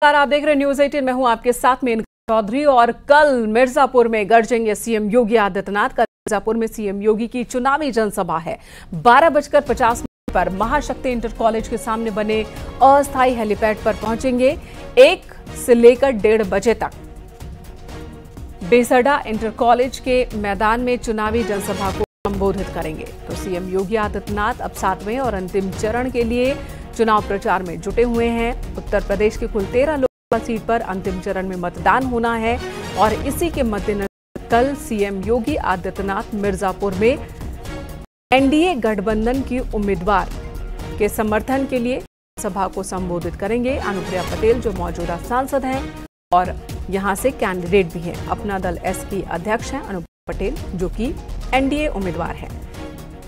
आप देख रहे हैं न्यूज 18। मैं हूं आपके साथ में चौधरी। और कल मिर्जापुर में गरजेंगे सीएम योगी आदित्यनाथ। कल मिर्जापुर में सीएम योगी की चुनावी जनसभा है। 12:50 पर महाशक्ति इंटर कॉलेज के सामने बने अस्थायी हेलीपैड पर पहुंचेंगे। 1 से लेकर 1:30 बजे तक बेसडा इंटर कॉलेज के मैदान में चुनावी जनसभा को संबोधित करेंगे। तो सीएम योगी आदित्यनाथ अब 7वें और अंतिम चरण के लिए चुनाव प्रचार में जुटे हुए हैं। उत्तर प्रदेश की कुल 13 लोकसभा सीट पर अंतिम चरण में मतदान होना है और इसी के मद्देनजर कल सीएम योगी आदित्यनाथ मिर्जापुर में एनडीए गठबंधन की उम्मीदवार के समर्थन के लिए सभा को संबोधित करेंगे। अनुप्रिया पटेल जो मौजूदा सांसद हैं और यहां से कैंडिडेट भी हैं। अपना दल एस की अध्यक्ष हैं अनुप्रिया पटेल जो कि एनडीए उम्मीदवार हैं।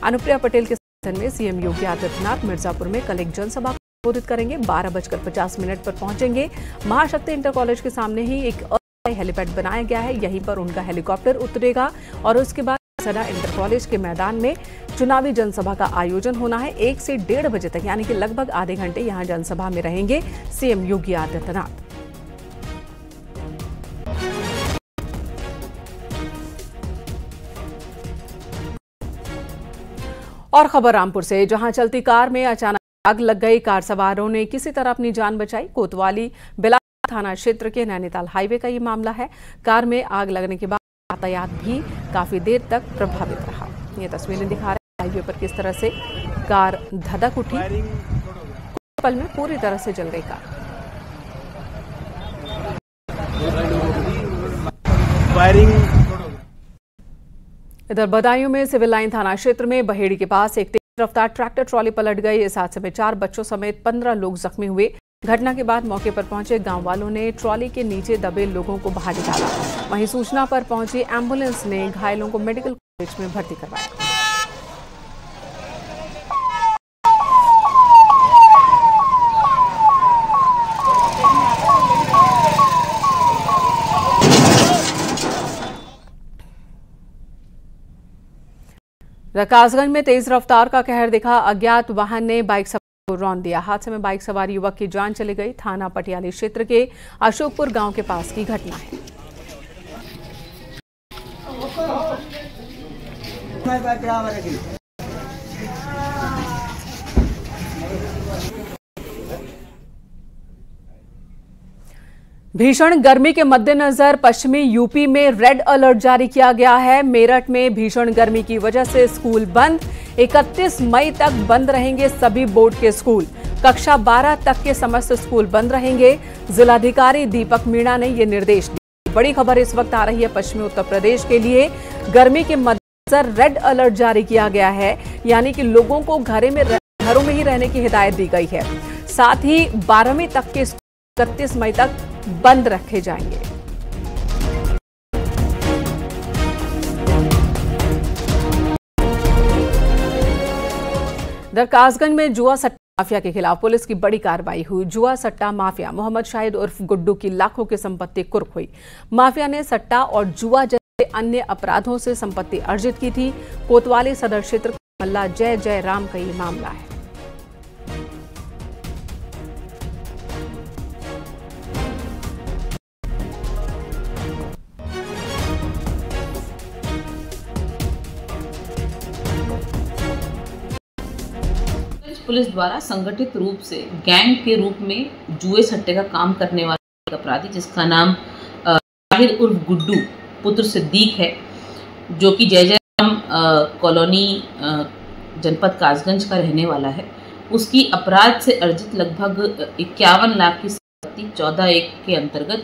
अनुप्रिया पटेल के समर्थन में सीएम योगी आदित्यनाथ मिर्जापुर में कल एक जनसभा को संबोधित करेंगे। 12:50 पर पहुंचेंगे। महाशक्ति इंटर कॉलेज के सामने ही एक अस्थायी हेलीपैड बनाया गया है। यहीं पर उनका हेलीकॉप्टर उतरेगा और उसके बाद बेसडा इंटर कॉलेज के मैदान में चुनावी जनसभा का आयोजन होना है। 1 से 1:30 बजे तक यानी कि लगभग आधे घंटे यहां जनसभा में रहेंगे सीएम योगी आदित्यनाथ। और खबर रामपुर से, जहां चलती कार में अचानक आग लग गई। कार सवारों ने किसी तरह अपनी जान बचाई। कोतवाली बिलासपुर थाना क्षेत्र के नैनीताल हाईवे का ये मामला है। कार में आग लगने के बाद यातायात भी काफी देर तक प्रभावित रहा। ये तस्वीरें दिखा रहे हैं हाईवे पर किस तरह से कार धधक उठी। कुछ पल में पूरी तरह से जल गई कार। इधर बदायूं में सिविल लाइन थाना क्षेत्र में बहेड़ी के पास एक तेज रफ्तार ट्रैक्टर ट्रॉली पलट गई। इस हादसे में 4 बच्चों समेत 15 लोग जख्मी हुए। घटना के बाद मौके पर पहुंचे गांव वालों ने ट्रॉली के नीचे दबे लोगों को बाहर निकाला। वहीं सूचना पर पहुंची एम्बुलेंस ने घायलों को मेडिकल कॉलेज में भर्ती करवाया। कासगंज में तेज रफ्तार का कहर दिखा। अज्ञात वाहन ने बाइक सवार को रौंद दिया। हादसे में बाइक सवार युवक की जान चली गई। थाना पटियाली क्षेत्र के अशोकपुर गांव के पास की घटना है। भीषण गर्मी के मद्देनजर पश्चिमी यूपी में रेड अलर्ट जारी किया गया है। मेरठ में भीषण गर्मी की वजह से स्कूल बंद। 31 मई तक बंद रहेंगे सभी बोर्ड के स्कूल। कक्षा 12 तक के समस्त स्कूल बंद रहेंगे। जिलाधिकारी दीपक मीणा ने ये निर्देश दिए। बड़ी खबर इस वक्त आ रही है पश्चिमी उत्तर प्रदेश के लिए। गर्मी के मद्देनजर रेड अलर्ट जारी किया गया है, यानी कि लोगों को घरों में ही रहने की हिदायत दी गई है। साथ ही 12वीं तक के 31 मई तक बंद रखे जाएंगे। कासगंज में जुआ सट्टा माफिया के खिलाफ पुलिस की बड़ी कार्रवाई हुई। जुआ सट्टा माफिया मोहम्मद शाहिद उर्फ गुड्डू की लाखों की संपत्ति कुर्क हुई। माफिया ने सट्टा और जुआ जैसे अन्य अपराधों से संपत्ति अर्जित की थी। कोतवाली सदर क्षेत्र का मल्ला जय जय राम का ये मामला है। पुलिस द्वारा संगठित रूप से गैंग के रूप में जुए सट्टे का काम करने वाला अपराधी जिसका नाम शाहिद उर्फ गुड्डू पुत्र सिद्दीक है, जो कि जय जयराम कॉलोनी जनपद कासगंज का रहने वाला है, उसकी अपराध से अर्जित लगभग 51 लाख की संपत्ति 14(1) के अंतर्गत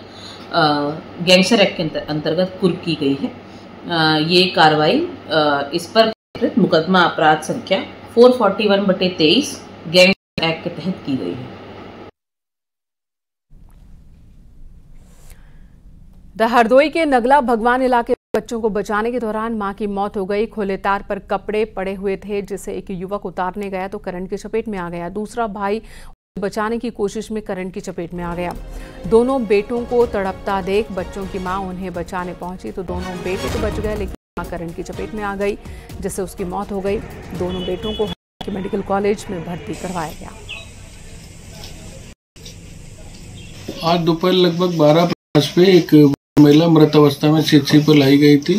गैंगस्टर एक्ट के अंतर्गत कुर्क की गई है। ये कार्रवाई इस पर मुकदमा अपराध संख्या 441/23 गैंगस्टर एक्ट के तहत की गई है। हरदोई के नगला भगवान इलाके में बच्चों को बचाने के दौरान मां की मौत हो गई। खुले तार पर कपड़े पड़े हुए थे जिसे एक युवक उतारने गया तो करंट की चपेट में आ गया। दूसरा भाई बचाने की कोशिश में करंट की चपेट में आ गया। दोनों बेटों को तड़पता देख बच्चों की मां उन्हें बचाने पहुंची तो दोनों बेटे तो बच गए, लेकिन मां करंट की चपेट में आ गई जिससे उसकी मौत हो गई। दोनों बेटों को मेडिकल कॉलेज में भर्ती करवाया गया। आज दोपहर लगभग 12:50 पे एक महिला मृत अवस्था में सीएचसी पर लाई गई थी।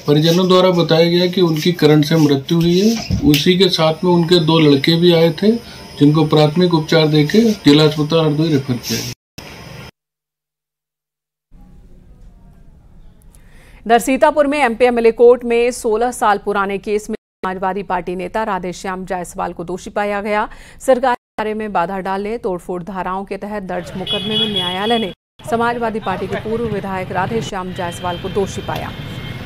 परिजनों द्वारा बताया गया कि उनकी करंट से मृत्यु हुई है। उसी के साथ में उनके 2 लड़के भी आए थे, जिनको प्राथमिक उपचार देके जिला अस्पताल हरदोई रेफर किया गया। इधर सीतापुर में एमपी एमएलए कोर्ट में 16 साल पुराने केस में समाजवादी पार्टी नेता राधेश्याम जायसवाल को दोषी पाया गया। सरकारी कार्य में बाधा डालने, तोड़फोड़ धाराओं के तहत दर्ज मुकदमे में न्यायालय ने समाजवादी पार्टी के पूर्व विधायक राधेश्याम जायसवाल को दोषी पाया।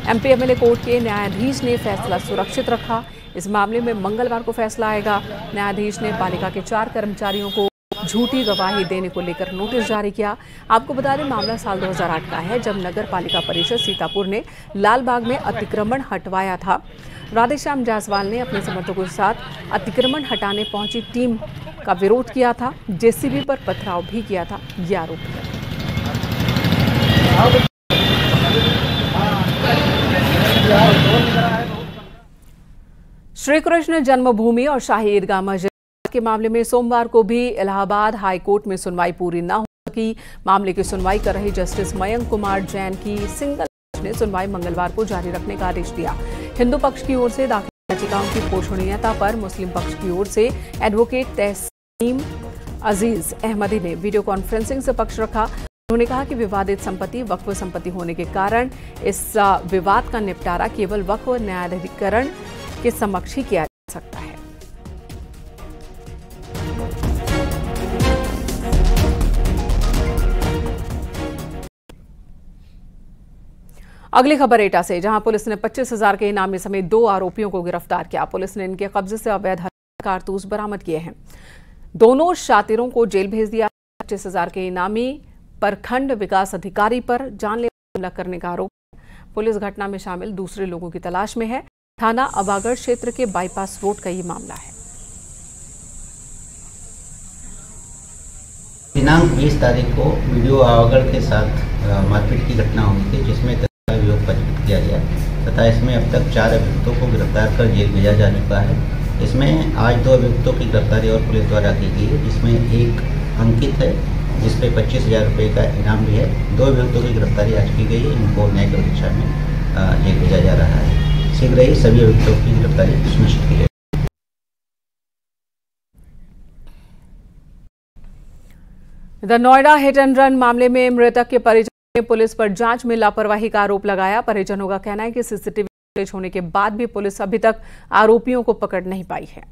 एमपी एमएलए कोर्ट के न्यायाधीश ने फैसला सुरक्षित रखा। इस मामले में मंगलवार को फैसला आएगा। न्यायाधीश ने पालिका के 4 कर्मचारियों को झूठी गवाही देने को लेकर नोटिस जारी किया। आपको बता दें, मामला साल 2008 का है, जब नगर पालिका परिषद सीतापुर ने लालबाग में अतिक्रमण हटवाया था। राधेश्याम जायसवाल ने अपने समर्थकों के साथ अतिक्रमण हटाने पहुंची टीम का विरोध किया था। जेसीबी पर पथराव भी किया था, यह आरोप है। श्री कृष्ण जन्मभूमि और शाही ईदगाह मस्जिद के मामले में सोमवार को भी इलाहाबाद हाई कोर्ट में सुनवाई पूरी न हो सकी। मामले की सुनवाई कर रही जस्टिस मयंक कुमार जैन की सिंगल बेंच ने सुनवाई मंगलवार को जारी रखने का आदेश दिया। हिंदू पक्ष की ओर से दाखिल याचिकाओं की पोषणीयता पर मुस्लिम पक्ष की ओर से एडवोकेट तहसीम अजीज अहमदी ने वीडियो कॉन्फ्रेंसिंग से पक्ष रखा। उन्होंने कहा कि विवादित संपत्ति वक्फ संपत्ति होने के कारण इस विवाद का निपटारा केवल वक्फ न्यायाधिकरण के समक्ष ही किया जा सकता है। अगली खबर एटा से, जहां पुलिस ने 25,000 के इनामी समेत 2 आरोपियों को गिरफ्तार किया। पुलिस ने इनके कब्जे से अवैध कारतूस बरामद किए हैं। दोनों शातिरों को जेल भेज दिया। 25,000 के इनामी पर खंड विकास अधिकारी पर जानलेवा हमला करने का आरोप है। पुलिस घटना में शामिल दूसरे लोगों की तलाश में है। थाना अबागढ़ क्षेत्र के बाईपास रोड का ये मामला है। दिनांक 20 तारीख को वीडियो अबागढ़ के साथ मारपीट की घटना हुई थी, जिसमें अभियोग पंजीकृत किया गया तथा इसमें अब तक 4 अभियुक्तों को गिरफ्तार कर जेल भेजा जा चुका है। इसमें आज 2 अभियुक्तों की गिरफ्तारी और पुलिस द्वारा की गई है, जिसमें एक अंकित है जिसपे 25,000 रुपये का इनाम भी है। 2 अभियुक्तों की गिरफ्तारी आज की गई है। इनको न्यायिक परीक्षा में जेल भेजा जा रहा है। शीघ्र ही सभी अभियुक्तों की गिरफ्तारी सुनिश्चित की जाएगी। इधर नोएडा हिट एंड रन मामले में मृतक के परिजन ने पुलिस पर जांच में लापरवाही का आरोप लगाया। परिजनों का कहना है कि सीसीटीवी फुटेज होने के बाद भी पुलिस अभी तक आरोपियों को पकड़ नहीं पाई है।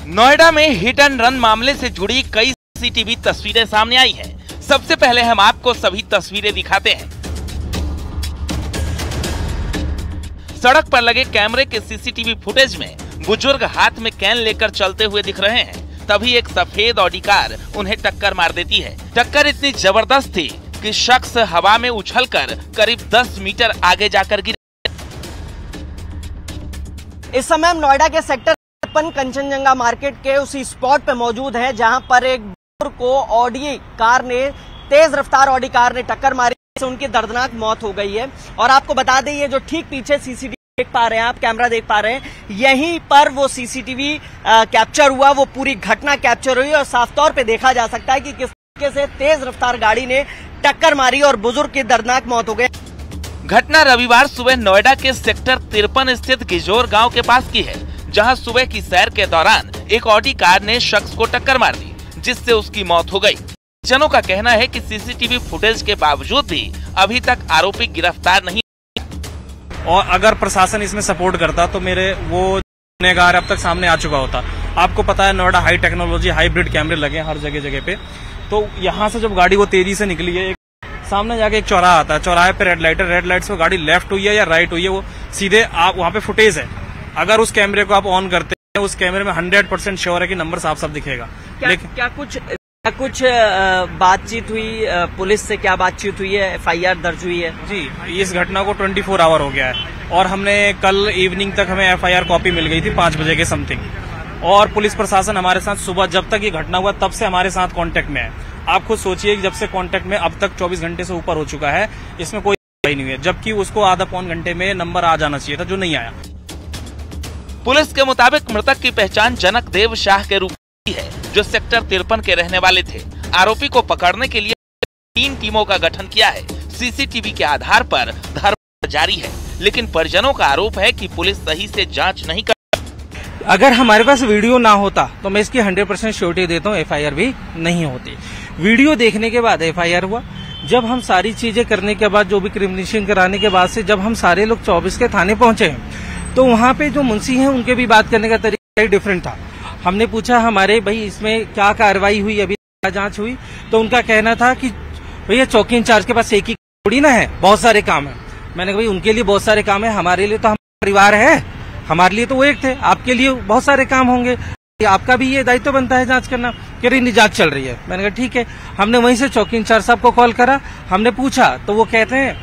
नोएडा में हिट एंड रन मामले से जुड़ी कई सीसीटीवी तस्वीरें सामने आई हैं। सबसे पहले हम आपको सभी तस्वीरें दिखाते हैं। सड़क पर लगे कैमरे के सीसीटीवी फुटेज में बुजुर्ग हाथ में कैन लेकर चलते हुए दिख रहे हैं। तभी एक सफेद ऑडी कार उन्हें टक्कर मार देती है। टक्कर इतनी जबरदस्त थी कि शख्स हवा में उछलकर करीब 10 मीटर आगे जाकर गिरा। इस समय हम नोएडा के सेक्टर कंचनजंगा मार्केट के उसी स्पॉट पे मौजूद है, जहां पर एक बुजुर्ग को ऑडी कार ने, तेज रफ्तार ऑडी कार ने टक्कर मारी, से उनकी दर्दनाक मौत हो गई है। और आपको बता दें, ये जो ठीक पीछे सीसीटीवी देख पा रहे हैं, आप कैमरा देख पा रहे हैं, यहीं पर वो सीसीटीवी कैप्चर हुआ, वो पूरी घटना कैप्चर हुई और साफ तौर पे देखा जा सकता है कि किस तरीके से तेज रफ्तार गाड़ी ने टक्कर मारी और बुजुर्ग की दर्दनाक मौत हो गई। घटना रविवार सुबह नोएडा के सेक्टर 53 स्थित गिजोर गांव के पास की है, जहां सुबह की सैर के दौरान एक ऑडी कार ने शख्स को टक्कर मार दी, जिससे उसकी मौत हो गई। जनों का कहना है कि सीसीटीवी फुटेज के बावजूद भी अभी तक आरोपी गिरफ्तार नहीं। और अगर प्रशासन इसमें सपोर्ट करता तो मेरे वो गुनहगार अब तक सामने आ चुका होता। आपको पता है नोएडा हाई टेक्नोलॉजी हाइब्रिड कैमरे लगे हैं हर जगह पे। तो यहाँ से जब गाड़ी वो तेजी से निकली है, सामने जाके एक चौराहा आता है, चौराहे पे रेड लाइट है, रेड लाइट से गाड़ी लेफ्ट हुई है या राइट हुई है, वो सीधे आप वहाँ पे फुटेज है। अगर उस कैमरे को आप ऑन करते हैं, उस कैमरे में 100% श्योर है कि नंबर साफ साफ दिखेगा। लेकिन क्या कुछ बातचीत हुई पुलिस से? क्या बातचीत हुई है? FIR दर्ज हुई है? जी, इस घटना को 24 आवर हो गया है और हमने कल इवनिंग तक हमें FIR कॉपी मिल गई थी 5 बजे के समथिंग। और पुलिस प्रशासन हमारे साथ सुबह जब तक ये घटना हुआ तब से हमारे साथ कांटेक्ट में है। आप खुद सोचिए कि जब से कांटेक्ट में अब तक 24 घंटे से ऊपर हो चुका है, इसमें कोई नहीं है, जबकि उसको आधा पौन घंटे में नंबर आ जाना चाहिए था, जो नहीं आया। पुलिस के मुताबिक मृतक की पहचान जनक देव शाह के रूप में है, जो सेक्टर 53 के रहने वाले थे। आरोपी को पकड़ने के लिए 3 टीमों का गठन किया है। सीसीटीवी के आधार पर धरपकड़ जारी है, लेकिन परिजनों का आरोप है कि पुलिस सही से जांच नहीं कर। अगर हमारे पास वीडियो ना होता तो मैं इसकी 100% श्योरिटी देता हूँ, एफआईआर भी नहीं होती। वीडियो देखने के बाद एफआईआर हुआ। जब हम सारी चीजें करने के बाद, जो भी क्रिमिनेशन कराने के बाद से जब हम सारे लोग 24 के थाने पहुंचे तो वहाँ पे जो मुंशी हैं उनके भी बात करने का तरीका डिफरेंट था। हमने पूछा हमारे भाई इसमें क्या कार्रवाई हुई, अभी जांच हुई, तो उनका कहना था कि भैया चौकी इंचार्ज के पास एक ही थोड़ी ना है, बहुत सारे काम है। मैंने कहा भाई उनके लिए बहुत सारे काम है, हमारे लिए तो हम परिवार है, हमारे लिए तो वो एक थे, आपके लिए बहुत सारे काम होंगे, आपका भी ये दायित्व बनता है जांच करना। कह रही नहीं जांच चल रही है। मैंने कहा ठीक है। हमने वहीं से चौकी इंचार्ज साहब को कॉल करा, हमने पूछा तो वो कहते हैं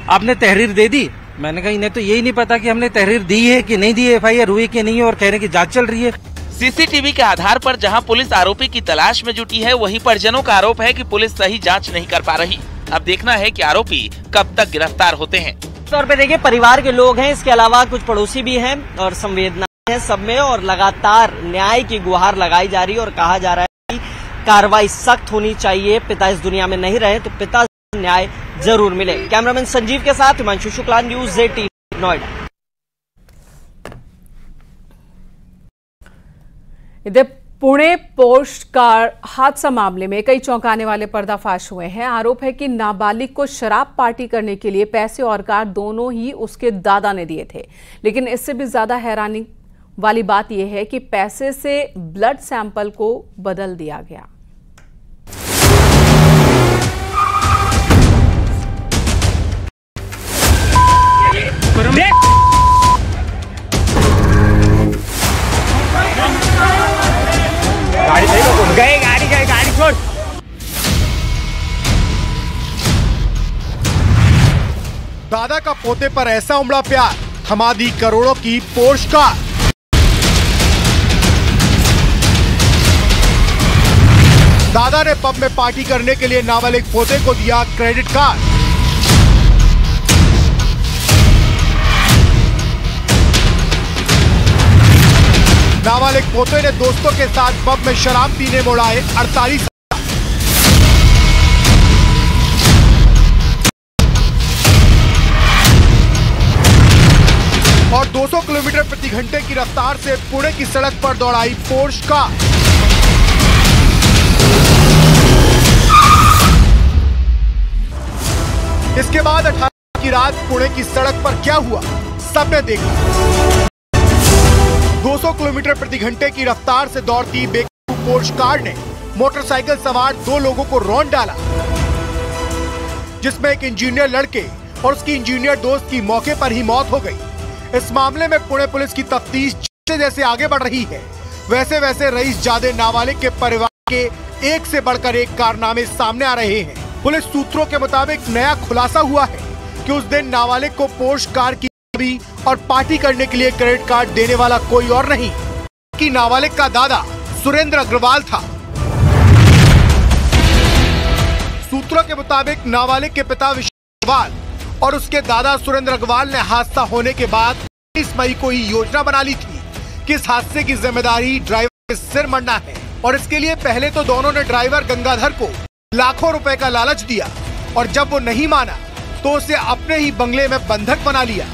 आपने तहरीर दे दी। मैंने कहा इन्हें तो यही नहीं पता कि हमने तहरीर दी है कि नहीं दी है, एफआईआर हुई कि नहीं है, और कह रहे हैं कि जांच चल रही है। सीसीटीवी के आधार पर जहां पुलिस आरोपी की तलाश में जुटी है, वहीं परिजनों का आरोप है कि पुलिस सही जांच नहीं कर पा रही। अब देखना है कि आरोपी कब तक गिरफ्तार होते हैं। तौर पे देखिए, परिवार के लोग हैं, इसके अलावा कुछ पड़ोसी भी हैं और संवेदना है सब में, और लगातार न्याय की गुहार लगाई जा रही है और कहा जा रहा है कि कार्रवाई सख्त होनी चाहिए। पिता इस दुनिया में नहीं रहे तो पिता से न्याय जरूर मिले। कैमरामैन संजीव के साथ हिमांशु शुक्ला, न्यूज़ 18 नोएडा। इधर पुणे पोस्ट कार हादसा मामले में कई चौंकाने वाले पर्दाफाश हुए हैं। आरोप है कि नाबालिग को शराब पार्टी करने के लिए पैसे और कार दोनों ही उसके दादा ने दिए थे। लेकिन इससे भी ज्यादा हैरानी वाली बात यह है कि पैसे से ब्लड सैंपल को बदल दिया गया। गाड़ी छोड़। दादा का पोते पर ऐसा उमड़ा प्यार, थमा दी करोड़ों की पोर्श कार। दादा ने पब में पार्टी करने के लिए नाबालिग पोते को दिया क्रेडिट कार्ड। नाबालिग पोते ने दोस्तों के साथ पब में शराब पीने मोड़ाए 48। और 200 किलोमीटर प्रति घंटे की रफ्तार से पुणे की सड़क पर दौड़ाई पोर्श कार। इसके बाद 18 की रात पुणे की सड़क पर क्या हुआ, सबने देखा। 200 किलोमीटर प्रति घंटे की रफ्तार से दौड़ती बेकाबू पोर्श कार ने मोटरसाइकिल सवार 2 लोगों को रौंद डाला, जिसमें एक इंजीनियर लड़के और उसकी इंजीनियर दोस्त की मौके पर ही मौत हो गई। इस मामले में पुणे पुलिस की तफ्तीश जैसे आगे बढ़ रही है, वैसे वैसे रईस जादे नाबालिग के परिवार के एक से बढ़कर एक कारनामे सामने आ रहे हैं। पुलिस सूत्रों के मुताबिक नया खुलासा हुआ है कि उस दिन नाबालिग को पोर्श कार की और पार्टी करने के लिए क्रेडिट कार्ड देने वाला कोई और नहीं कि नाबालिग का दादा सुरेंद्र अग्रवाल था। सूत्रों के मुताबिक नाबालिग के पिता विशाल अग्रवाल और उसके दादा सुरेंद्र अग्रवाल ने हादसा होने के बाद 20 मई को ही योजना बना ली थी कि इस हादसे की जिम्मेदारी ड्राइवर के सिर मढ़ना है, और इसके लिए पहले तो दोनों ने ड्राइवर गंगाधर को लाखों रुपए का लालच दिया, और जब वो नहीं माना तो उसे अपने ही बंगले में बंधक बना लिया।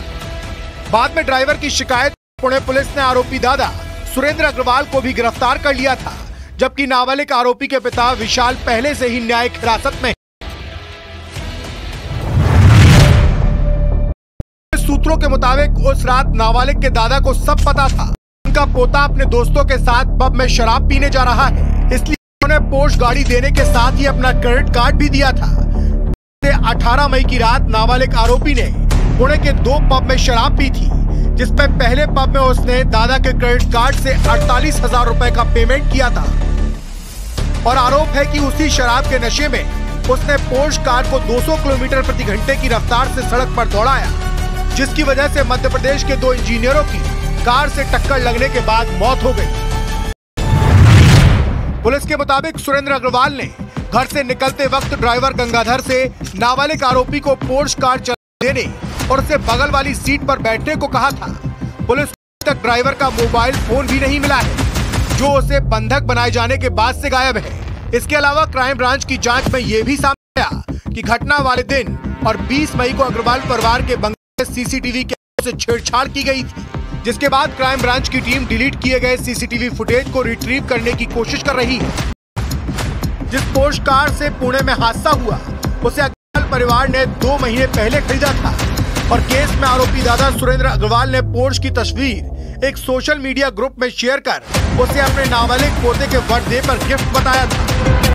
बाद में ड्राइवर की शिकायत पुणे पुलिस ने आरोपी दादा सुरेंद्र अग्रवाल को भी गिरफ्तार कर लिया था, जबकि नाबालिग आरोपी के पिता विशाल पहले से ही न्यायिक हिरासत में। सूत्रों के मुताबिक उस रात नाबालिग के दादा को सब पता था उनका पोता अपने दोस्तों के साथ पब में शराब पीने जा रहा है, इसलिए उन्होंने पोर्श गाड़ी देने के साथ ही अपना क्रेडिट कार्ड भी दिया था। 18 मई की रात नाबालिग आरोपी ने पुणे के 2 पब में शराब पी थी, जिसमें पहले पब में उसने दादा के क्रेडिट कार्ड से 48,000 रुपए का पेमेंट किया था, और आरोप है कि उसी शराब के नशे में उसने पोर्श कार को 200 किलोमीटर प्रति घंटे की रफ्तार से सड़क पर दौड़ाया, जिसकी वजह से मध्य प्रदेश के 2 इंजीनियरों की कार से टक्कर लगने के बाद मौत हो गई। पुलिस के मुताबिक सुरेंद्र अग्रवाल ने घर से निकलते वक्त ड्राइवर गंगाधर से नाबालिग आरोपी को पोर्श कार चला देने और उसे बगल वाली सीट पर बैठने को कहा था। पुलिस तक ड्राइवर का मोबाइल फोन भी नहीं मिला है, जो उसे बंधक बनाए जाने के बाद से गायब है। इसके अलावा क्राइम ब्रांच की जांच में ये भी सामने आया कि घटना वाले दिन और 20 मई को अग्रवाल परिवार के बंगले में सीसीटीवी कैमरे से छेड़छाड़ की गई थी, जिसके बाद क्राइम ब्रांच की टीम डिलीट किए गए सीसीटीवी फुटेज को रिट्रीव करने की कोशिश कर रही है। जिस पोर्श कार से पुणे में हादसा हुआ उसे अग्रवाल परिवार ने 2 महीने पहले खरीदा था और केस में आरोपी दादा सुरेंद्र अग्रवाल ने पोर्श की तस्वीर एक सोशल मीडिया ग्रुप में शेयर कर उसे अपने नाबालिग पोते के बर्थडे पर गिफ्ट बताया था।